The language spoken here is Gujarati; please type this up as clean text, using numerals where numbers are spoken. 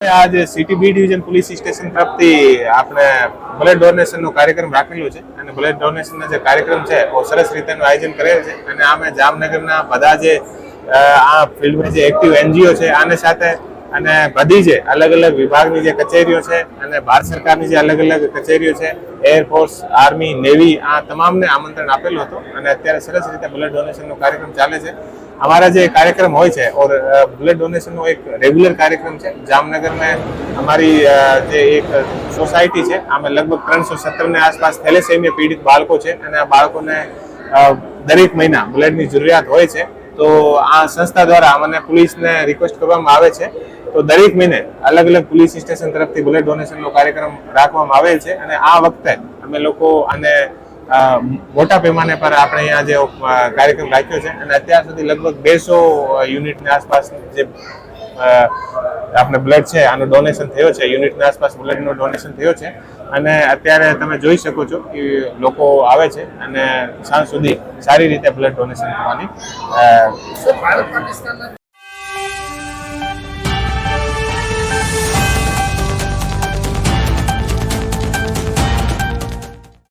आज city B division police station તરફથી આપણે બ્લડ ડોનેશનનો કાર્યક્રમ રાખેલો છે અને બ્લડ ડોનેશનનો જે કાર્યક્રમ છે બહુ સરસ રીતેનું આયોજન કરેલ છે અને અમે જામનગરના બધા જે આ ફિલ્ડમાં જે એક્ટિવ એનજીઓ છે આને સાથે અને બધી જે અલગ અલગ વિભાગની જે કચેરીઓ છે અને ભારત સરકારની જે અલગ અલગ કચેરીઓ છે એરફોર્સ આર્મી નેવી આ તમામને આમંત્રણ આપેલું હતું અને અત્યારે સરસ રીતે બ્લડ ડોનેશનનો કાર્યક્રમ ચાલે છે। हमारा जो कार्यक्रम हो और ब्लड डोनेशन नो एक रेग्युलर कार्यक्रम है। जामनगर में हमारी जो एक सोसायटी है आम लगभग 317 ने आसपास थैलेसेमिया पीड़ित बाळको है और आ बाळको ने दरेक महीना ब्लड की जरूरियात होय छे। तो आ संस्था द्वारा अमने पुलिस ने रिक्वेस्ट करवामां आवे छे तो दरेक महीने अलग अलग पुलिस स्टेशन तरफथी ब्लड डोनेशन नो कार्यक्रम राखवामां आवेल छे અને આ વખતે અમે લોકો આને મોટા पैमाने पर આપણે અહીંયા જે કાર્યક્રમ રાખ્યો છે અને અત્યાર સુધી લગભગ 200 યુનિટની આસપાસ જે આપણે બ્લડ છે આનું ડોનેશન થયો છે। યુનિટની આસપાસ બ્લડનો ડોનેશન થયો છે અને અત્યારે તમે જોઈ શકો છો કે લોકો આવે છે અને સાંજ સુધી સારી રીતે બ્લડ ડોનેશન કરવાની ભારત પાકિસ્તાનના